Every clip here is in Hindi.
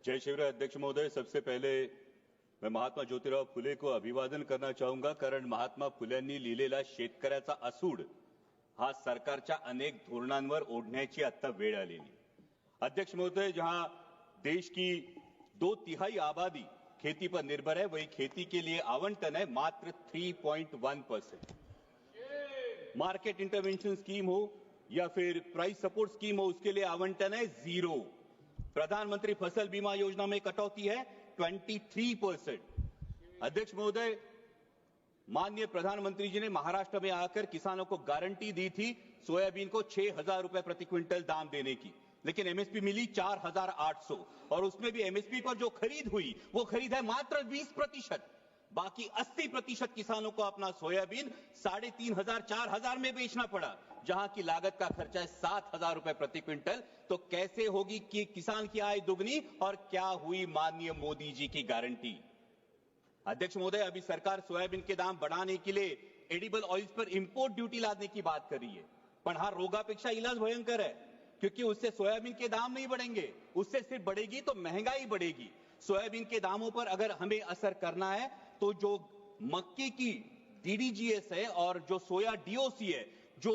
जय शिवराय अध्यक्ष महोदय, सबसे पहले मैं महात्मा ज्योतिराव फुले को अभिवादन करना चाहूंगा, कारण महात्मा फुल्यांनी लिहिलेला शेतकऱ्याचा असूड हा सरकारच्या अनेक धोरणांवर ओढण्याची आता वेळ आलेली। अध्यक्ष महोदय, जहां देश की 2/3 आबादी खेती पर निर्भर है, वही खेती के लिए आवंटन है मात्र 3.1%। मार्केट इंटरवेंशन स्कीम हो या फिर प्राइस सपोर्ट स्कीम हो, उसके लिए आवंटन है 0। प्रधानमंत्री फसल बीमा योजना में कटौती है 23%। अध्यक्ष महोदय, माननीय प्रधानमंत्री जी ने महाराष्ट्र में आकर किसानों को गारंटी दी थी सोयाबीन को 6,000 रुपए प्रति क्विंटल दाम देने की, लेकिन एमएसपी मिली 4,800 और उसमें भी एमएसपी पर जो खरीद हुई वो खरीद है मात्र 20%। बाकी 80% किसानों को अपना सोयाबीन 3,500 4,000 में बेचना पड़ा, जहां की लागत का खर्चा है 7,000 रुपए प्रति क्विंटल। तो कैसे होगी कि किसान की आय दुगनी और क्या हुई माननीय मोदी जी की गारंटी। अध्यक्ष महोदय, अभी सरकार सोयाबीन के दाम बढ़ाने के लिए एडिबल ऑयल्स पर इंपोर्ट ड्यूटी लादने की बात कर रही है, पण हा रोगापेक्षा इलाज भयंकर है, क्योंकि उससे सोयाबीन के दाम नहीं बढ़ेंगे, उससे सिर्फ बढ़ेगी तो महंगाई बढ़ेगी। सोयाबीन के दामों पर अगर हमें असर करना है तो जो मक्के की डीडीजीएस है और जो सोया डीओसी है, जो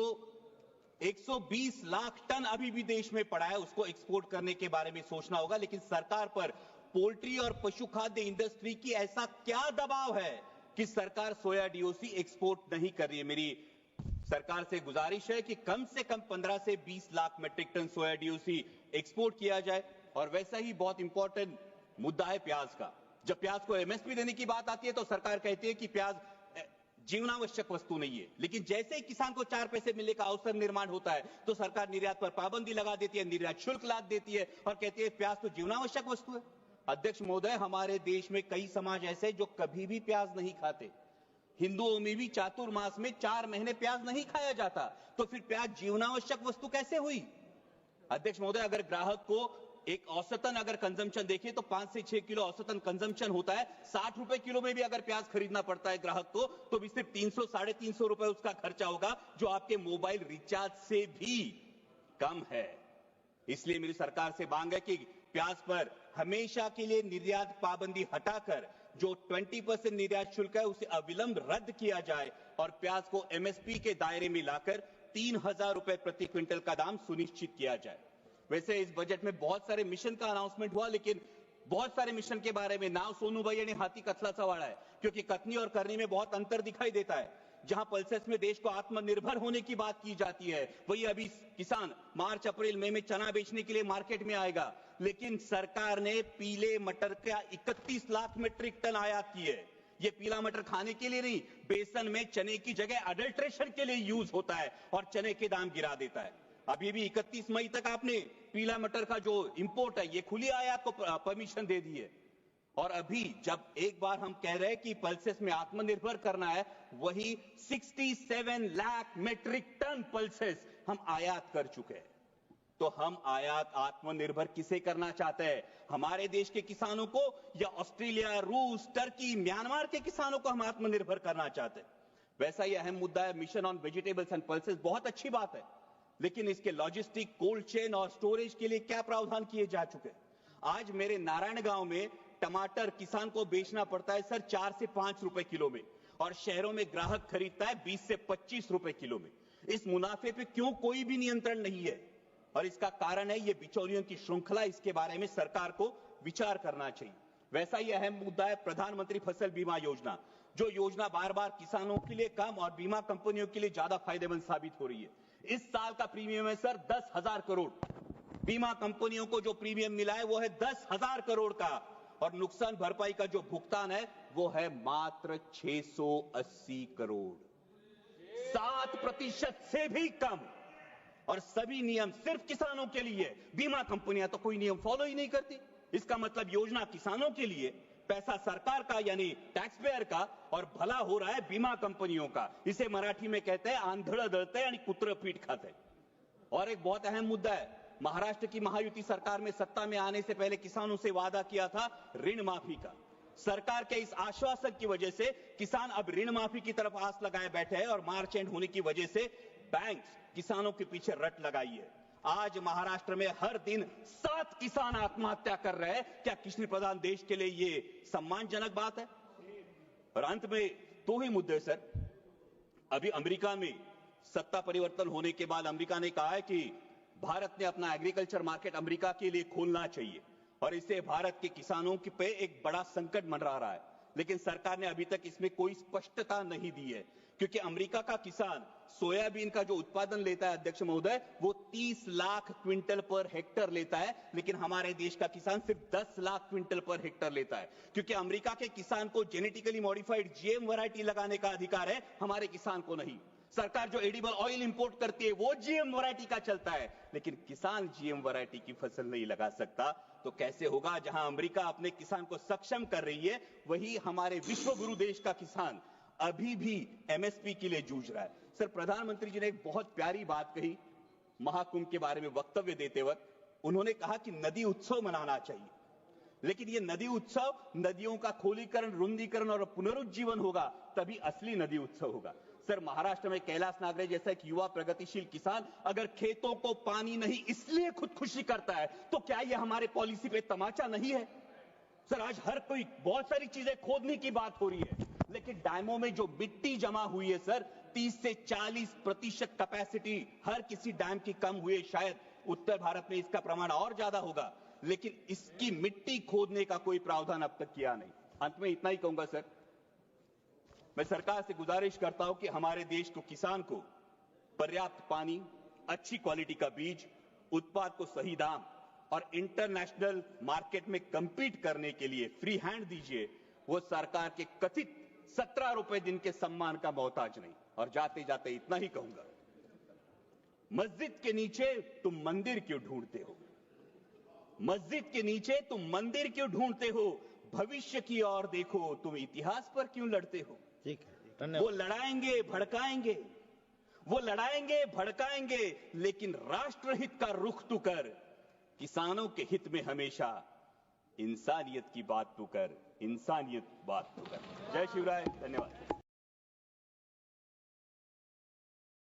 120 लाख टन अभी भी देश में पड़ा है, उसको एक्सपोर्ट करने के बारे में सोचना होगा। लेकिन सरकार पर पोल्ट्री और पशु खाद्य इंडस्ट्री की ऐसा क्या दबाव है कि सरकार सोया डीओसी एक्सपोर्ट नहीं कर रही है। मेरी सरकार से गुजारिश है कि कम से कम 15 से 20 लाख मेट्रिक टन सोया डीओसी एक्सपोर्ट किया जाए। और वैसा ही बहुत इंपॉर्टेंट मुद्दा है प्याज का। जब प्याज को एमएसपी देने की बात आती है तो सरकार कहती है कि प्याज जीवनावश्यक वस्तु नहीं है, लेकिन जैसे ही किसान को 4 पैसे मिलने का अवसर निर्माण होता है तो सरकार निर्यात पर पाबंदी लगा देती है, निर्यात शुल्क लाद देती है और कहती है प्याज तो जीवनावश्यक वस्तु है। अध्यक्ष महोदय, हमारे देश में कई समाज ऐसे जो कभी भी प्याज नहीं खाते। हिंदुओं में भी चातुर्मास में 4 महीने प्याज नहीं खाया जाता, तो फिर प्याज जीवनावश्यक वस्तु कैसे हुई। अध्यक्ष महोदय, अगर ग्राहक को एक औसतन अगर कंजम्पशन देखिए तो 5 से 6 किलो औसतन कंजम्पशन होता है। 60 रुपए किलो में भी अगर प्याज खरीदना पड़ता है ग्राहक को, तो भी सिर्फ 300 350 रुपए उसका खर्चा होगा, जो आपके मोबाइल रिचार्ज से भी कम है। इसलिए मेरी सरकार से मांग है कि प्याज पर हमेशा के लिए निर्यात पाबंदी हटाकर जो 20% निर्यात शुल्क है उसे अविलंब रद्द किया जाए और प्याज को एमएसपी के दायरे में लाकर 3,000 रुपए प्रति क्विंटल का दाम सुनिश्चित किया जाए। वैसे इस बजट में बहुत सारे मिशन का अनाउंसमेंट हुआ, लेकिन बहुत सारे मिशन के बारे में नाव सोनू भैया ने हाथी कथला वाला है, क्योंकि कथनी और करनी में बहुत अंतर दिखाई देता है। जहां पल्सेस में देश को आत्मनिर्भर होने की बात की जाती है, वही अभी किसान मार्च अप्रैल मई में चना बेचने के लिए मार्केट में आएगा, लेकिन सरकार ने पीले मटर का 31 लाख मीट्रिक टन आयात की है। ये पीला मटर खाने के लिए नहीं, बेसन में चने की जगह अडल्ट्रेशन के लिए यूज होता है और चने के दाम गिरा देता है। अभी भी 31 मई तक आपने पीला मटर का जो इंपोर्ट है ये खुली आयात को परमिशन दे दी है। और अभी जब एक बार हम कह रहे हैं कि पल्सेस में आत्मनिर्भर करना है, वही 67 लाख मीट्रिक टन पल्सेस हम आयात कर चुके हैं। तो हम आयात आत्मनिर्भर किसे करना चाहते हैं, हमारे देश के किसानों को या ऑस्ट्रेलिया, रूस, टर्की, म्यांमार के किसानों को हम आत्मनिर्भर करना चाहते हैं। वैसा ही अहम मुद्दा है mission on vegetables and pulses. बहुत अच्छी बात है, लेकिन इसके लॉजिस्टिक, कोल्ड चेन और स्टोरेज के लिए क्या प्रावधान किए जा चुके हैं। आज मेरे नारायण गांव में टमाटर किसान को बेचना पड़ता है सर 4 से 5 रुपए किलो में, और शहरों में ग्राहक खरीदता है 20 से 25 रुपए किलो में। इस मुनाफे पे क्यों कोई भी नियंत्रण नहीं है, और इसका कारण है ये बिचौलियों की श्रृंखला। इसके बारे में सरकार को विचार करना चाहिए। वैसा ही अहम मुद्दा है प्रधानमंत्री फसल बीमा योजना, जो योजना बार बार किसानों के लिए कम और बीमा कंपनियों के लिए ज्यादा फायदेमंद साबित हो रही है। इस साल का प्रीमियम है सर 10,000 करोड़। बीमा कंपनियों को जो प्रीमियम मिला है वो है 10,000 करोड़ का, और नुकसान भरपाई का जो भुगतान है वो है मात्र 680 करोड़, 7% से भी कम। और सभी नियम सिर्फ किसानों के लिए। बीमा कंपनियां तो कोई नियम फॉलो ही नहीं करती। इसका मतलब योजना किसानों के लिए, पैसा सरकार का यानी टैक्स पेयर का, और भला हो रहा है बीमा कंपनियों का। इसे मराठी में कहते हैं आंधळ दळते यानी कुत्र पीठ खाते। और एक बहुत अहम मुद्दा है, महाराष्ट्र की महायुति सरकार में सत्ता में आने से पहले किसानों से वादा किया था ऋण माफी का। सरकार के इस आश्वासन की वजह से किसान अब ऋण माफी की तरफ आस लगाए बैठे हैं, और मार्च एंड होने की वजह से बैंक किसानों के पीछे रट लगाई है। आज महाराष्ट्र में हर दिन 7 किसान आत्महत्या कर रहे हैं। क्या कृषि प्रधान देश के लिए ये सम्मानजनक बात है? और अंत में 2 ही मुद्दे सर। अभी अमेरिका में सत्ता परिवर्तन होने के बाद अमेरिका ने कहा है कि भारत ने अपना एग्रीकल्चर मार्केट अमेरिका के लिए खोलना चाहिए और इससे भारत के किसानों के पे एक बड़ा संकट मंडरा रहा है। लेकिन सरकार ने अभी तक इसमें कोई स्पष्टता नहीं दी है, क्योंकि अमेरिका का किसान सोयाबीन का जो उत्पादन लेता है अध्यक्ष महोदय, वो 30 लाख क्विंटल पर हेक्टर लेता है, लेकिन हमारे देश का किसान सिर्फ 10 लाख क्विंटल पर हेक्टर लेता है। क्योंकि अमेरिका के किसान को जेनेटिकली मॉडिफाइड जीएम वैरायटी लगाने का अधिकार है, हमारे किसान को नहीं। सरकार जो एडिबल ऑयल इंपोर्ट करती है वो जीएम वैरायटी का चलता है, लेकिन किसान जीएम वैरायटी की फसल नहीं लगा सकता। तो कैसे होगा? जहां अमेरिका अपने किसान को सक्षम कर रही है, वही हमारे विश्व गुरु देश का किसान अभी भी एमएसपी के लिए जूझ रहा है। सर, प्रधानमंत्री जी ने एक बहुत प्यारी बात कही महाकुंभ के बारे में वक्तव्य देते वक्त। उन्होंने कहा कि नदी उत्सव मनाना चाहिए, लेकिन ये नदी उत्सव नदियों का खोलीकरण, रुंदीकरण और पुनरुज्जीवन होगा, तभी असली नदी उत्सव होगा। सर, महाराष्ट्र में कैलाश नागरे जैसा एक युवा प्रगतिशील किसान अगर खेतों को पानी नहीं इसलिए खुदकुशी करता है, तो क्या ये हमारे पॉलिसी पे तमाचा नहीं है? सर, आज हर कोई बहुत सारी चीजें खोदने की बात हो रही है, लेकिन डैमों में जो मिट्टी जमा हुई है सर, 30 से 40% कैपेसिटी हर किसी डैम की कम हुई है। शायद उत्तर भारत में इसका प्रमाण और ज्यादा होगा, लेकिन इसकी मिट्टी खोदने का कोई प्रावधान अब तक किया नहीं। अंत में इतना ही कहूंगा सर, मैं सरकार से गुजारिश करता हूं कि हमारे देश को, किसान को पर्याप्त पानी, अच्छी क्वालिटी का बीज, उत्पाद को सही दाम और इंटरनेशनल मार्केट में कंपीट करने के लिए फ्री हैंड दीजिए। वो सरकार के कथित 17 रुपए दिन के सम्मान का मोहताज नहीं। और जाते जाते इतना ही कहूंगा, मस्जिद के नीचे तुम मंदिर क्यों ढूंढते हो? मस्जिद के नीचे तुम मंदिर क्यों ढूंढते हो? भविष्य की ओर देखो, तुम इतिहास पर क्यों लड़ते हो? ठीक है, धन्यवाद। वो लड़ाएंगे भड़काएंगे, वो लड़ाएंगे भड़काएंगे, लेकिन राष्ट्रहित का रुख तू कर, किसानों के हित में हमेशा इंसानियत की बात तू कर, इंसानियत बात तू कर। जय शिवराय, धन्यवाद।